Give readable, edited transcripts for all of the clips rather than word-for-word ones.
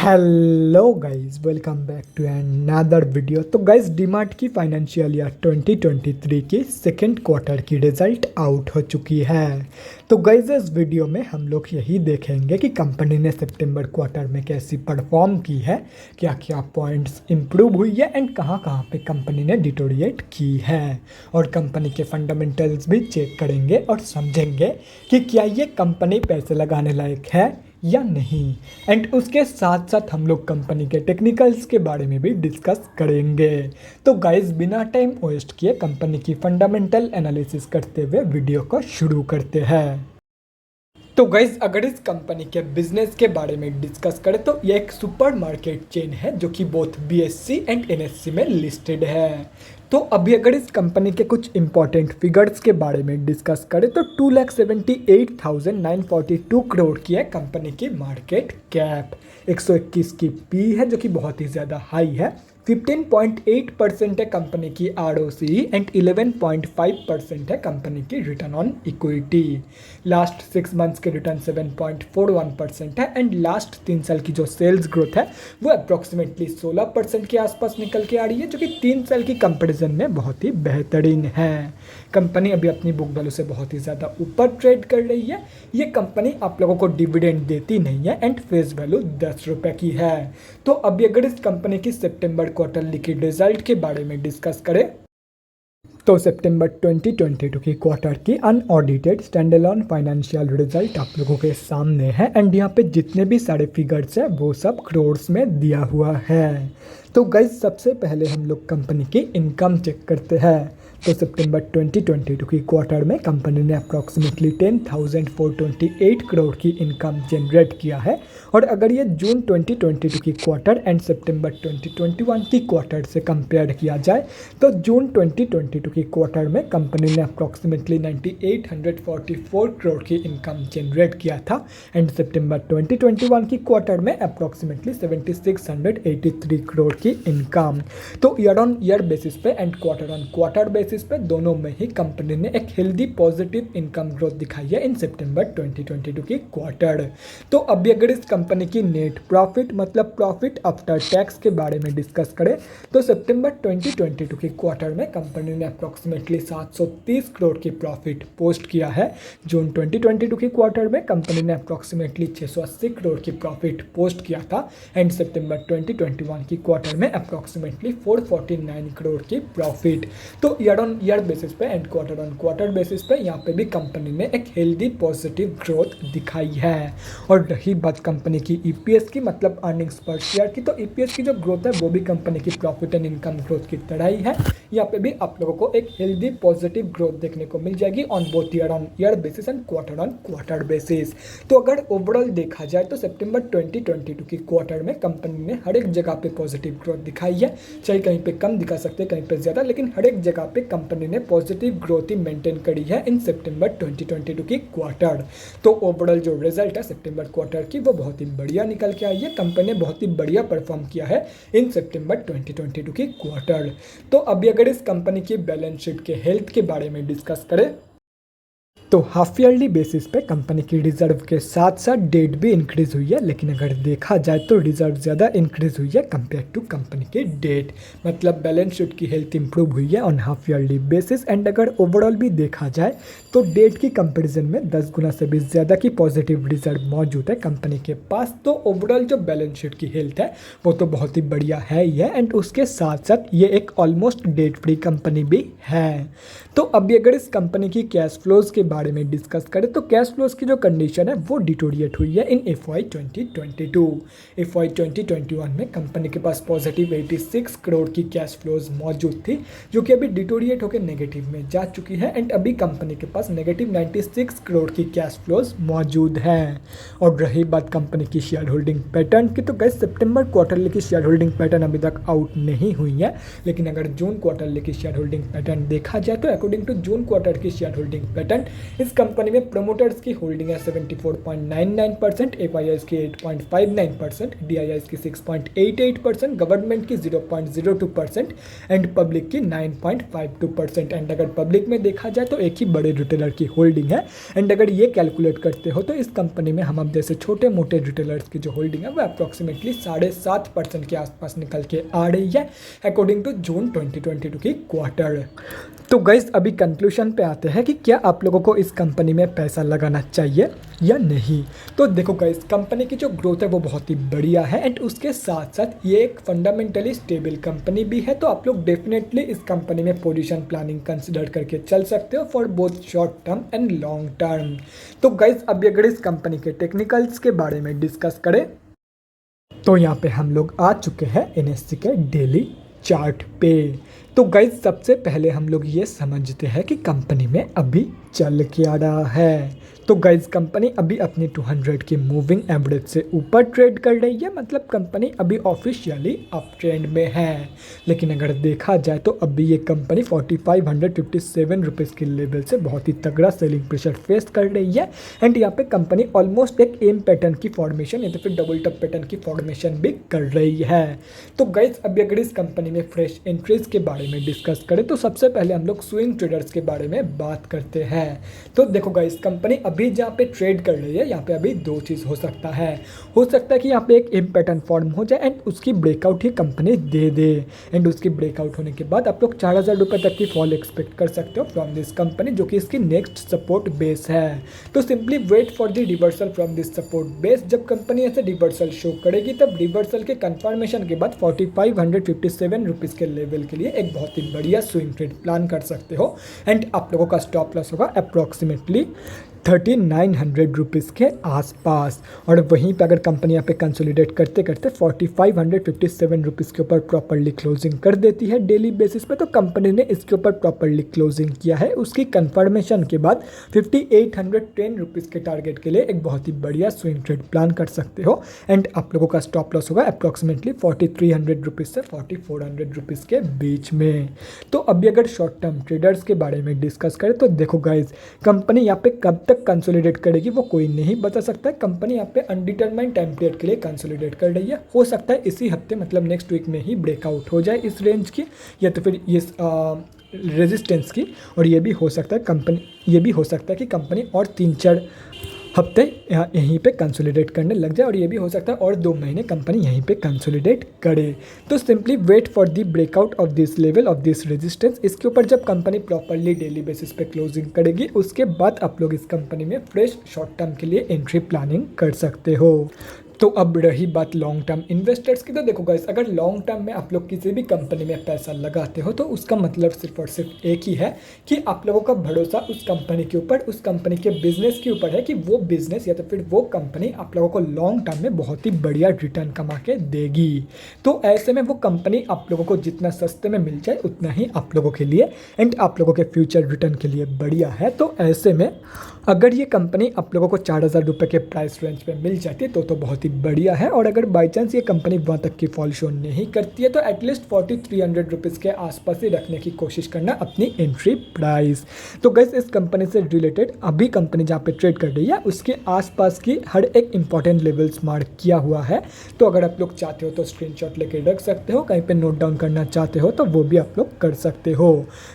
Hello guys, welcome back to another video. तो guys, DMart की financial year 2023 की second quarter की result out हो चुकी है। तो गाइस, इस वीडियो में हम लोग यही देखेंगे कि कंपनी ने सितंबर क्वार्टर में कैसी परफॉर्म की है, क्या क्या पॉइंट्स इंप्रूव हुई है एंड कहाँ कहाँ पे कंपनी ने डिटोरिएट की है, और कंपनी के फंडामेंटल्स भी चेक करेंगे और समझेंगे कि क्या ये कंपनी पैसे लगाने लायक है या नहीं। एंड उसके साथ साथ हम लोग कंपनी के टेक्निकल्स के बारे में भी डिस्कस करेंगे। तो गाइस, बिना टाइम वेस्ट किए कंपनी की फंडामेंटल एनालिसिस करते हुए वीडियो को शुरू करते हैं। तो गाइज, अगर इस कंपनी के बिजनेस के बारे में डिस्कस करें तो ये एक सुपरमार्केट चेन है जो कि बोथ बीएससी एंड एनएससी में लिस्टेड है। तो अभी अगर इस कंपनी के कुछ इंपॉर्टेंट फिगर्स के बारे में डिस्कस करें तो 2,78,942 करोड़ की है कंपनी की मार्केट कैप। 121 की पी है जो कि बहुत ही ज़्यादा हाई है। 15.8% है कंपनी की आरओसी एंड 11.5% है कंपनी की return on equity. Last 6 months के रिटर्न 7.41% है एंड लास्ट 3 साल की जो सेल्स ग्रोथ है वो अप्रॉक्सीमेटली 16% के आसपास निकल के आ रही है, जो कि 3 साल की कंपैरिजन में बहुत ही बेहतरीन है। कंपनी अभी अपनी बुक वैल्यू से बहुत ही ज़्यादा ऊपर ट्रेड कर रही है। ये कंपनी आप लोगों को डिविडेंड देती नहीं है एंड फेस वैल्यू 10 रुपये की है। तो अभी अगर इस कंपनी की सितंबर क्वार्टरली की रिजल्ट के बारे में डिस्कस करें तो सितंबर 2022 की क्वार्टर की अनऑडिटेड स्टैंडअलोन फाइनेंशियल रिजल्ट आप लोगों के सामने है एंड यहाँ पे जितने भी सारे फिगर्स है वो सब क्रोर्स में दिया हुआ है। तो गाइस, सबसे पहले हम लोग कंपनी की इनकम चेक करते हैं। तो सितंबर 2022 की क्वार्टर में कंपनी ने अप्रॉक्सीमेटली 10,428 करोड़ की इनकम जनरेट किया है, और अगर ये जून 2022 की क्वार्टर एंड सितंबर 2021 की क्वार्टर से कंपेयर किया जाए तो जून 2022 की क्वार्टर में कंपनी ने अप्रॉक्सीमेटली 9,844 करोड़ की इनकम जनरेट किया था एंड सितंबर 2021 की क्वार्टर में अप्रॉक्सीमेटली 7,683 करोड़ की इनकम। तो ईयर ऑन ईयर बेसिस पे and quarter on quarter basis पे दोनों में ही कंपनी ने एक हेल्दी पॉजिटिव इनकम ग्रोथ दिखाई है इन सितंबर 2022 की क्वार्टर। तो अभी अगर इस कंपनी की नेट प्रॉफिट मतलब प्रॉफिट आफ्टर टैक्स के बारे में डिस्कस करें तो सितंबर 2022 की क्वार्टर में कंपनी ने अप्रॉक्सीमेटली 730 करोड़ की प्रॉफिट पोस्ट किया है। जून 2022 की क्वार्टर में कंपनी ने अप्रॉक्सीमेटली 680 करोड़ की प्रॉफिट पोस्ट किया था एंड सितंबर 2021 की क्वार्टर में अप्रॉक्सीमेटली 449 करोड़ की प्रॉफिट। तो ईयर ऑन ईयर बेसिस पे and quarter on quarter basis पे यहाँ पे भी कंपनी ने एक हेल्दी पॉजिटिव ग्रोथ दिखाई है। और रही बात कंपनी की ईपीएस की मतलब अर्निंग्स पर शेयर की, तो ईपीएस की जो ग्रोथ है वो भी कंपनी की प्रॉफिट एंड इनकम ग्रोथ की तरह ही है। यहाँ पे भी आप लोगों को एक हेल्दी पॉजिटिव ग्रोथ देखने को मिल जाएगी on both year on year basis and quarter on quarter basis. तो अगर ओवरऑल देखा जाए तो सितंबर 2022 की क्वार्टर में कंपनी ने हर एक जगह पे पॉजिटिव ग्रोथ दिखाई है, चाहे कहीं पे कम दिखा सकते हैं कहीं पे ज़्यादा, लेकिन हर एक जगह पे कंपनी ने पॉजिटिव ग्रोथ ही मेंटेन करी है इन सितंबर 2022 की क्वार्टर। तो ओवरऑल जो रिजल्ट है सितंबर क्वार्टर की वो बहुत ही बढ़िया निकल के आई है। कंपनी ने बहुत ही बढ़िया परफॉर्म किया है इन सितंबर 2022 की क्वार्टर। तो अभी अगर इस कंपनी की बैलेंस शीट के हेल्थ के बारे में डिस्कस करें तो हाफ ईयरली बेसिस पे कंपनी की रिजर्व के साथ साथ डेट भी इंक्रीज हुई है, लेकिन अगर देखा जाए तो रिजर्व ज़्यादा इंक्रीज हुई है कंपेयर टू कंपनी की डेट। मतलब बैलेंस शीट की हेल्थ इंप्रूव हुई है on half yearly basis and अगर ओवरऑल भी देखा जाए तो डेट की कंपैरिजन में 10 गुना से भी ज़्यादा की पॉजिटिव रिजर्व मौजूद है कंपनी के पास। तो ओवरऑल जो बैलेंस शीट की हेल्थ है वो तो बहुत ही बढ़िया है ही है एंड उसके साथ साथ ये एक ऑलमोस्ट डेट फ्री कंपनी भी है। तो अभी अगर इस कंपनी की कैश फ्लोज के बारे में डिस्कस करें तो कैश फ्लोज की जो कंडीशन है वो डिटोरिएट हुई है इन FY 2022। FY 2021 में कंपनी के पास पॉजिटिव 86 करोड़ की कैश फ्लोज मौजूद थी, जो कि अभी डिटोरिएट होकर नेगेटिव में जा चुकी है एंड अभी कंपनी के पास नेगेटिव 96 करोड़ की कैश फ्लोज मौजूद है। और रही बात कंपनी की शेयर होल्डिंग पैटर्न की, तो गाइस सितंबर क्वार्टरली की शेयर होल्डिंग पैटर्न अभी तक आउट नहीं हुई है, लेकिन अगर जून क्वार्टरली की शेयर होल्डिंग पैटर्न देखा जाए तो अकॉर्डिंग टू जून क्वार्टर की शेयर होल्डिंग पैटर्न इस कंपनी में प्रोमोटर्स की होल्डिंग है 74.99%, एफआईआईज की 8.59%, डीआईआईज की 6.88%, गवर्नमेंट की 0.02% एंड पब्लिक की 9.52%। एंड अगर पब्लिक में देखा जाए तो एक ही बड़े रिटेलर की होल्डिंग है। एंड अगर ये कैलकुलेट करते हो तो इस कंपनी में हम अब जैसे छोटे मोटे रिटेलर्स की जो होल्डिंग है वो अप्रॉक्सीमेटली 7.5% के आसपास निकल के आ रही है अकॉर्डिंग टू जून 2022 की क्वार्टर। तो गाइस अभी कंक्लूजन पे आते हैं कि क्या आप लोगों को इस कंपनी में पैसा लगाना चाहिए या नहीं। तो देखो गाइस, कंपनी की जो ग्रोथ है वो बहुत ही बढ़िया है एंड उसके साथ साथ ये एक फंडामेंटली स्टेबल कंपनी भी है। तो आप लोग डेफिनेटली इस कंपनी में पोजीशन प्लानिंग कंसिडर करके चल सकते हो for both short term and long term. तो गाइस अभी अगर इस कंपनी के टेक्निकल्स के बारे में डिस्कस करें तो यहाँ पे हम लोग आ चुके हैं एनएससी के डेली चार्ट पे। तो गाइस सबसे पहले हम लोग ये समझते हैं कि कंपनी में अभी चल क्या रहा है। तो गाइस कंपनी अभी अपनी 200 की मूविंग एवरेज से ऊपर ट्रेड कर रही है, मतलब कंपनी अभी ऑफिशियली अप ट्रेंड में है। लेकिन अगर देखा जाए तो अभी ये कंपनी 4557 रुपीज़ के लेवल से बहुत ही तगड़ा सेलिंग प्रेशर फेस कर रही है। एंड यहाँ पे कंपनी ऑलमोस्ट एक एम पैटर्न की फॉर्मेशन या तो फिर डबल टॉप पैटर्न की फॉर्मेशन भी कर रही है। तो गाइस अभी अगर इस कंपनी में फ्रेश एंट्रीज के बारे में डिस्कस करें तो सबसे पहले हम लोग स्विंग ट्रेडर्स के बारे में बात करते हैं। तो देखो गाइस कंपनी अभी जहाँ पे ट्रेड कर रही है यहाँ पे अभी दो चीज़ हो सकता है। हो सकता है कि यहाँ पे एक एम पैटर्न फॉर्म हो जाए एंड उसकी breakout he company they they and उसकी ब्रेकआउट होने के बाद आप लोग 4000 रुपये तक की फॉल एक्सपेक्ट कर सकते हो फ्रॉम दिस कंपनी, जो कि इसकी नेक्स्ट सपोर्ट बेस है। तो simply wait for the reversal from this support base. जब कंपनी ऐसे रिवर्सल शो करेगी तब रिवर्सल के कंफर्मेशन के बाद 4557 रुपीज़ के लेवल के लिए एक बहुत ही बढ़िया स्विंग ट्रेड प्लान कर सकते हो। एंड आप लोगों का स्टॉप लॉस होगा अप्रॉक्सीमेटली 3900 रुपीज़ के आसपास। और वहीं पे अगर कंपनी यहाँ पे कंसोलिडेट करते करते 4557 रुपीज़ के ऊपर प्रॉपरली क्लोजिंग कर देती है डेली बेसिस पे, तो कंपनी ने इसके ऊपर प्रॉपरली क्लोजिंग किया है। उसकी कंफर्मेशन के बाद 5810 रुपीज़ के टारगेट के लिए एक बहुत ही बढ़िया स्विंग ट्रेड प्लान कर सकते हो। एंड आप लोगों का स्टॉप लॉस होगा अप्रॉक्सीमेटली 4300 रुपीज़ से 4400 रुपीज़ के बीच में। तो अभी अगर शॉर्ट टर्म ट्रेडर्स के बारे में डिस्कस करें तो देखो गाइज, कंपनी यहाँ पे कब तक कंसोलिडेट करेगी वो कोई नहीं बता सकता है। कंपनी यहाँ पे अनडिटरमाइंड टाइम पीरियड के लिए कंसोलिडेट कर रही है। हो सकता है इसी हफ्ते मतलब नेक्स्ट वीक में ही ब्रेकआउट हो जाए इस रेंज की या तो फिर इस रेजिस्टेंस की। और ये भी हो सकता है कि कंपनी और 3-4 हफ्ते यहीं पे कंसोलिडेट करने लग जाए और ये भी हो सकता है और 2 महीने कंपनी यहीं पे कंसोलिडेट करे। तो simply wait for the breakout of this level of this resistance. इसके ऊपर जब कंपनी प्रॉपरली डेली बेसिस पे क्लोजिंग करेगी उसके बाद आप लोग इस कंपनी में फ्रेश शॉर्ट टर्म के लिए एंट्री प्लानिंग कर सकते हो। तो अब रही बात लॉन्ग टर्म इन्वेस्टर्स की, तो देखो गाइस अगर लॉन्ग टर्म में आप लोग किसी भी कंपनी में पैसा लगाते हो तो उसका मतलब सिर्फ और सिर्फ एक ही है कि आप लोगों का भरोसा उस कंपनी के ऊपर, उस कंपनी के बिजनेस के ऊपर है कि वो बिजनेस या तो फिर वो कंपनी आप लोगों को लॉन्ग टर्म में बहुत ही बढ़िया रिटर्न कमा के देगी। तो ऐसे में वो कंपनी आप लोगों को जितना सस्ते में मिल जाए उतना ही आप लोगों के लिए एंड आप लोगों के फ्यूचर रिटर्न के लिए बढ़िया है। तो ऐसे में अगर ये कंपनी आप लोगों को 4000 रुपये के प्राइस रेंज पे मिल जाती है तो बहुत ही बढ़िया है। और अगर बाई चांस ये कंपनी वहाँ तक की फॉल शो नहीं करती है तो एटलीस्ट 4300 रुपीज़ के आसपास ही रखने की कोशिश करना अपनी एंट्री प्राइस। तो गैस इस कंपनी से रिलेटेड अभी कंपनी जहाँ पे ट्रेड कर रही है उसके आसपास की हर एक इंपॉर्टेंट लेवल्स मार्क किया हुआ है। तो अगर आप लोग चाहते हो तो स्क्रीनशॉट लेके रख सकते हो, कहीं पे नोट डाउन करना चाहते हो तो वो भी आप लोग कर सकते हो।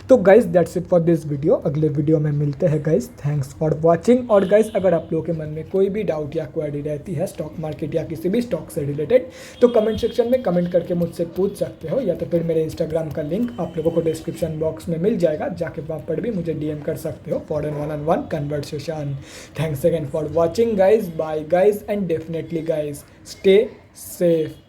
तो guys that's it for this video. अगले वीडियो में मिलते हैं गाइस। Thanks for watching. और गाइस अगर आप लोगों के मन में कोई भी डाउट या क्वेरी रहती है स्टॉक मार्केट या किसी भी स्टॉक से रिलेटेड तो कमेंट सेक्शन में कमेंट करके मुझसे पूछ सकते हो, या तो फिर मेरे इंस्टाग्राम का लिंक आप लोगों को डिस्क्रिप्शन बॉक्स में मिल जाएगा, जाके वहाँ पर भी मुझे डीएम कर सकते हो for an one on one conversation. Thanks again for watching guys, bye guys and definitely guys stay safe.